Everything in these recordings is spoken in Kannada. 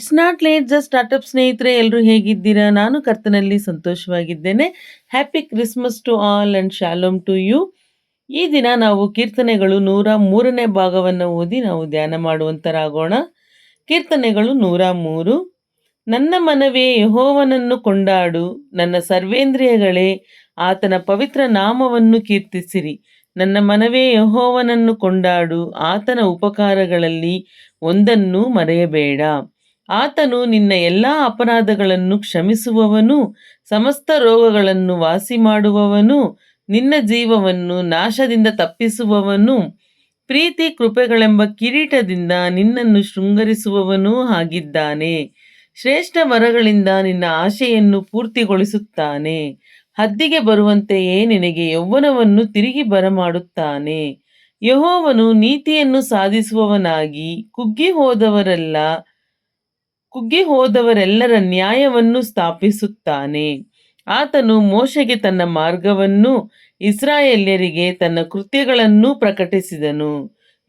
It's not late just start up ಸ್ನೇಹಿತರೆ, ಎಲ್ಲರೂ ಹೇಗಿದ್ದೀರಾ? ನಾನು ಕರ್ತನಲ್ಲಿ ಸಂತೋಷವಾಗಿದ್ದೇನೆ. Happy Christmas to all and shalom to you. ಈ ದಿನ ನಾವು ಕೀರ್ತನೆಗಳು 103ನೇ ಭಾಗವನ್ನು ಓದಿ ನಾವು ಧ್ಯಾನ ಮಾಡುವಂತರಾಗೋಣ. ಕೀರ್ತನೆಗಳು 103. ನನ್ನ ಮನವೇ ಯೆಹೋವನನ್ನು ಕೊಂಡಾಡು, ನನ್ನ ಸರ್ವೇಂದ್ರಿಯಗಳೇ ಆತನ ಪವಿತ್ರ ನಾಮವನ್ನು ಕೀರ್ತಿಸಿರಿ. ನನ್ನ ಮನವೇ ಯೆಹೋವನನ್ನು ಕೊಂಡಾಡು, ಆತನ ಉಪಕಾರಗಳಲ್ಲಿ ಒಂದನ್ನೂ ಮರೆಯಬೇಡ. ಆತನು ನಿನ್ನ ಎಲ್ಲ ಅಪರಾಧಗಳನ್ನು ಕ್ಷಮಿಸುವವನು, ಸಮಸ್ತ ರೋಗಗಳನ್ನು ವಾಸಿ ಮಾಡುವವನು, ನಿನ್ನ ಜೀವವನ್ನು ನಾಶದಿಂದ ತಪ್ಪಿಸುವವನು, ಪ್ರೀತಿ ಕೃಪೆಗಳೆಂಬ ಕಿರೀಟದಿಂದ ನಿನ್ನನ್ನು ಶೃಂಗರಿಸುವವನೂ ಆಗಿದ್ದಾನೆ. ಶ್ರೇಷ್ಠ ವರಗಳಿಂದ ನಿನ್ನ ಆಶೆಯನ್ನು ಪೂರ್ತಿಗೊಳಿಸುತ್ತಾನೆ. ಹದ್ದಿಗೆ ಬರುವಂತೆಯೇ ನಿನಗೆ ಯೌವನವನ್ನು ತಿರುಗಿ ಬರಮಾಡುತ್ತಾನೆ. ಯೆಹೋವನು ನೀತಿಯನ್ನು ಸಾಧಿಸುವವನಾಗಿ ಕುಗ್ಗಿ ಹೋದವರೆಲ್ಲರ ನ್ಯಾಯವನ್ನು ಸ್ಥಾಪಿಸುತ್ತಾನೆ. ಆತನು ಮೋಶೆಗೆ ತನ್ನ ಮಾರ್ಗವನ್ನು, ಇಸ್ರಾಯೇಲ್ಯರಿಗೆ ತನ್ನ ಕೃತ್ಯಗಳನ್ನು ಪ್ರಕಟಿಸಿದನು.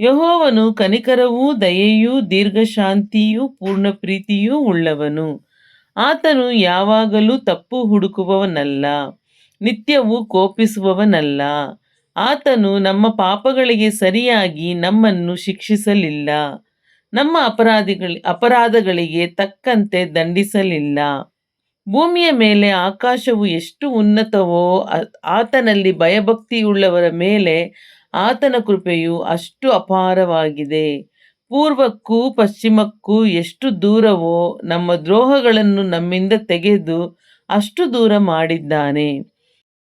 ಯೆಹೋವನು ಕನಿಕರವೂ ದಯೆಯೂ ದೀರ್ಘಶಾಂತಿಯೂ ಪೂರ್ಣ ಪ್ರೀತಿಯೂ ಉಳ್ಳವನು. ಆತನು ಯಾವಾಗಲೂ ತಪ್ಪು ಹುಡುಕುವವನಲ್ಲ, ನಿತ್ಯವೂ ಕೋಪಿಸುವವನಲ್ಲ. ಆತನು ನಮ್ಮ ಪಾಪಗಳಿಗೆ ಸರಿಯಾಗಿ ನಮ್ಮನ್ನು ಶಿಕ್ಷಿಸಲಿಲ್ಲ, ನಮ್ಮ ಅಪರಾಧಗಳಿಗೆ ತಕ್ಕಂತೆ ದಂಡಿಸಲಿಲ್ಲ. ಭೂಮಿಯ ಮೇಲೆ ಆಕಾಶವು ಎಷ್ಟು ಉನ್ನತವೋ, ಆತನಲ್ಲಿ ಭಯಭಕ್ತಿಯುಳ್ಳವರ ಮೇಲೆ ಆತನ ಕೃಪೆಯು ಅಷ್ಟು ಅಪಾರವಾಗಿದೆ. ಪೂರ್ವಕ್ಕೂ ಪಶ್ಚಿಮಕ್ಕೂ ಎಷ್ಟು ದೂರವೋ, ನಮ್ಮ ದ್ರೋಹಗಳನ್ನು ನಮ್ಮಿಂದ ತೆಗೆದು ಅಷ್ಟು ದೂರ ಮಾಡಿದ್ದಾನೆ.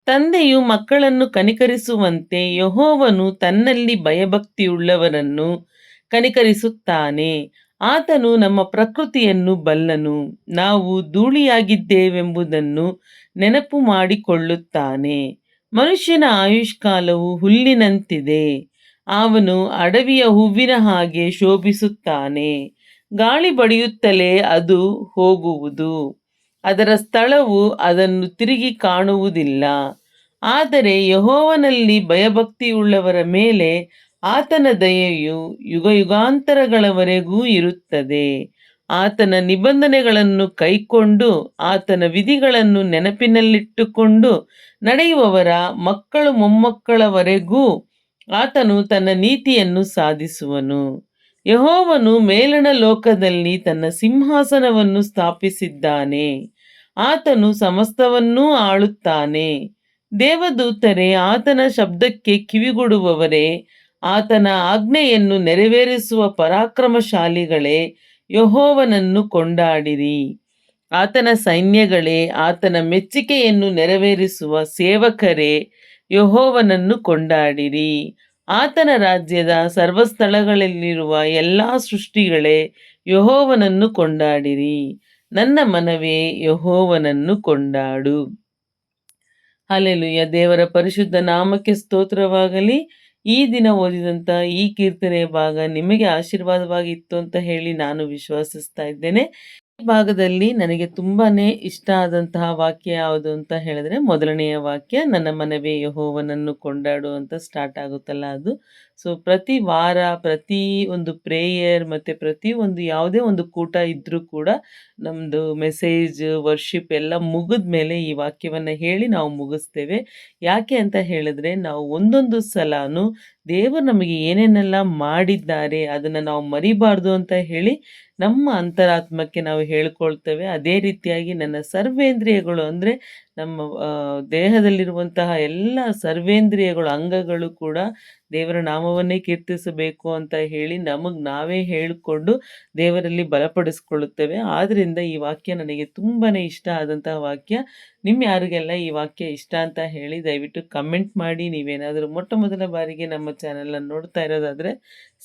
ತಂದೆಯು ಮಕ್ಕಳನ್ನು ಕನಿಕರಿಸುವಂತೆ ಯೆಹೋವನು ತನ್ನಲ್ಲಿ ಭಯಭಕ್ತಿಯುಳ್ಳವರನ್ನು ಕನಿಕರಿಸುತ್ತಾನೆ. ಆತನು ನಮ್ಮ ಪ್ರಕೃತಿಯನ್ನು ಬಲ್ಲನು, ನಾವು ಧೂಳಿಯಾಗಿದ್ದೇವೆಂಬುದನ್ನು ನೆನಪು ಮಾಡಿಕೊಳ್ಳುತ್ತಾನೆ. ಮನುಷ್ಯನ ಆಯುಷ್ಕಾಲವು ಹುಲ್ಲಿನಂತಿದೆ, ಅವನು ಅಡವಿಯ ಹೂವಿನ ಹಾಗೆ ಶೋಭಿಸುತ್ತಾನೆ. ಗಾಳಿ ಬಡಿಯುತ್ತಲೇ ಅದು ಹೋಗುವುದು, ಅದರ ಸ್ಥಳವು ಅದನ್ನು ತಿರುಗಿ ಕಾಣುವುದಿಲ್ಲ. ಆದರೆ ಯೆಹೋವನಲ್ಲಿ ಭಯಭಕ್ತಿಯುಳ್ಳವರ ಮೇಲೆ ಆತನ ದಯೆಯು ಯುಗಯುಗಾಂತರಗಳವರೆಗೂ ಇರುತ್ತದೆ. ಆತನ ನಿಬಂಧನೆಗಳನ್ನು ಕೈಕೊಂಡು ಆತನ ವಿಧಿಗಳನ್ನು ನೆನಪಿನಲ್ಲಿಟ್ಟುಕೊಂಡು ನಡೆಯುವವರ ಮಕ್ಕಳು ಮೊಮ್ಮಕ್ಕಳವರೆಗೂ ಆತನು ತನ್ನ ನೀತಿಯನ್ನು ಸಾಧಿಸುವನು. ಯೆಹೋವನು ಮೇಲಣ ಲೋಕದಲ್ಲಿ ತನ್ನ ಸಿಂಹಾಸನವನ್ನು ಸ್ಥಾಪಿಸಿದ್ದಾನೆ. ಆತನು ಸಮಸ್ತವನ್ನೂ ಆಳುತ್ತಾನೆ. ದೇವದೂತರೇ, ಆತನ ಶಬ್ದಕ್ಕೆ ಕಿವಿಗೊಡುವವರೇ, ಆತನ ಆಜ್ಞೆಯನ್ನು ನೆರವೇರಿಸುವ ಪರಾಕ್ರಮಶಾಲಿಗಳೇ, ಯೆಹೋವನನ್ನು ಕೊಂಡಾಡಿರಿ. ಆತನ ಸೈನ್ಯಗಳೇ, ಆತನ ಮೆಚ್ಚಿಕೆಯನ್ನು ನೆರವೇರಿಸುವ ಸೇವಕರೇ, ಯೆಹೋವನನ್ನು ಕೊಂಡಾಡಿರಿ. ಆತನ ರಾಜ್ಯದ ಸರ್ವಸ್ಥಳಗಳಲ್ಲಿರುವ ಎಲ್ಲ ಸೃಷ್ಟಿಗಳೇ, ಯೆಹೋವನನ್ನು ಕೊಂಡಾಡಿರಿ. ನನ್ನ ಮನವೇ ಯೆಹೋವನನ್ನು ಕೊಂಡಾಡು. ಹಲ್ಲೆಲೂಯಾ. ದೇವರ ಪರಿಶುದ್ಧ ನಾಮಕ್ಕೆ ಸ್ತೋತ್ರವಾಗಲಿ. ಈ ದಿನ ಓದಿದಂಥ ಈ ಕೀರ್ತನೆಯ ಭಾಗ ನಿಮಗೆ ಆಶೀರ್ವಾದವಾಗಿತ್ತು ಅಂತ ಹೇಳಿ ನಾನು ವಿಶ್ವಾಸಿಸ್ತಾ ಇದ್ದೇನೆ. ಈ ಭಾಗದಲ್ಲಿ ನನಗೆ ತುಂಬಾನೇ ಇಷ್ಟ ಆದಂತಹ ವಾಕ್ಯ ಯಾವುದು ಅಂತ ಹೇಳಿದ್ರೆ, ಮೊದಲನೆಯ ವಾಕ್ಯ, ನನ್ನ ಮನವೇ ಯೆಹೋವನನ್ನು ಕೊಂಡಾಡು ಅಂತ ಸ್ಟಾರ್ಟ್ ಆಗುತ್ತಲ್ಲ ಅದು. ಸೊ ಪ್ರತಿ ವಾರ, ಪ್ರತಿ ಒಂದು ಪ್ರೇಯರ್ ಮತ್ತು ಪ್ರತಿ ಒಂದು ಯಾವುದೇ ಒಂದು ಕೂಟ ಇದ್ರೂ ಕೂಡ ನಮ್ಮದು ಮೆಸೇಜ್, ವರ್ಷಿಪ್ ಎಲ್ಲ ಮುಗಿದ ಮೇಲೆ ಈ ವಾಕ್ಯವನ್ನು ಹೇಳಿ ನಾವು ಮುಗಿಸ್ತೇವೆ. ಯಾಕೆ ಅಂತ ಹೇಳಿದ್ರೆ, ನಾವು ಒಂದೊಂದು ಸಲನೂ ದೇವರು ನಮಗೆ ಏನೇನೆಲ್ಲ ಮಾಡಿದ್ದಾರೆ ಅದನ್ನು ನಾವು ಮರಿಬಾರ್ದು ಅಂತ ಹೇಳಿ ನಮ್ಮ ಅಂತರಾತ್ಮಕ್ಕೆ ನಾವು ಹೇಳ್ಕೊಳ್ತೇವೆ. ಅದೇ ರೀತಿಯಾಗಿ ನನ್ನ ಸರ್ವೇಂದ್ರಿಯಗಳು ಅಂದರೆ ನಮ್ಮ ದೇಹದಲ್ಲಿರುವಂತಹ ಎಲ್ಲ ಸರ್ವೇಂದ್ರಿಯಗಳು, ಅಂಗಗಳು ಕೂಡ ದೇವರ ನಾಮವನ್ನೇ ಕೀರ್ತಿಸಬೇಕು ಅಂತ ಹೇಳಿ ನಮಗೆ ನಾವೇ ಹೇಳಿಕೊಂಡು ದೇವರಲ್ಲಿ ಬಲಪಡಿಸ್ಕೊಳ್ಳುತ್ತೇವೆ. ಆದ್ದರಿಂದ ಈ ವಾಕ್ಯ ನನಗೆ ತುಂಬಾ ಇಷ್ಟ ಆದಂತಹ ವಾಕ್ಯ. ನಿಮ್ಮ ಯಾರಿಗೆಲ್ಲ ಈ ವಾಕ್ಯ ಇಷ್ಟ ಅಂತ ಹೇಳಿ ದಯವಿಟ್ಟು ಕಮೆಂಟ್ ಮಾಡಿ. ನೀವೇನಾದರೂ ಮೊಟ್ಟ ಮೊದಲ ಬಾರಿಗೆ ನಮ್ಮ ಚಾನಲನ್ನು ನೋಡ್ತಾ ಇರೋದಾದರೆ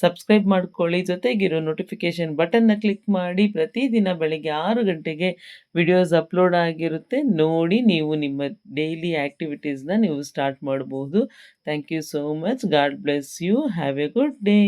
ಸಬ್ಸ್ಕ್ರೈಬ್ ಮಾಡ್ಕೊಳ್ಳಿ. ಜೊತೆಗಿರೋ ನೋಟಿಫಿಕೇಷನ್ ಬಟನ್ನ ಕ್ಲಿಕ್ ಮಾಡಿ. ಪ್ರತಿದಿನ ಬೆಳಗ್ಗೆ 6 ಗಂಟೆಗೆ ವಿಡಿಯೋಸ್ ಅಪ್ಲೋಡ್ ಆಗಿರುತ್ತೆ, ನೋಡಿ ನೀವು ನಿಮ್ಮ ಡೈಲಿ ಆ್ಯಕ್ಟಿವಿಟೀಸ್ನ ನೀವು ಸ್ಟಾರ್ಟ್ ಮಾಡ್ಬೋದು. Thank you so much. God bless you. Have a good day.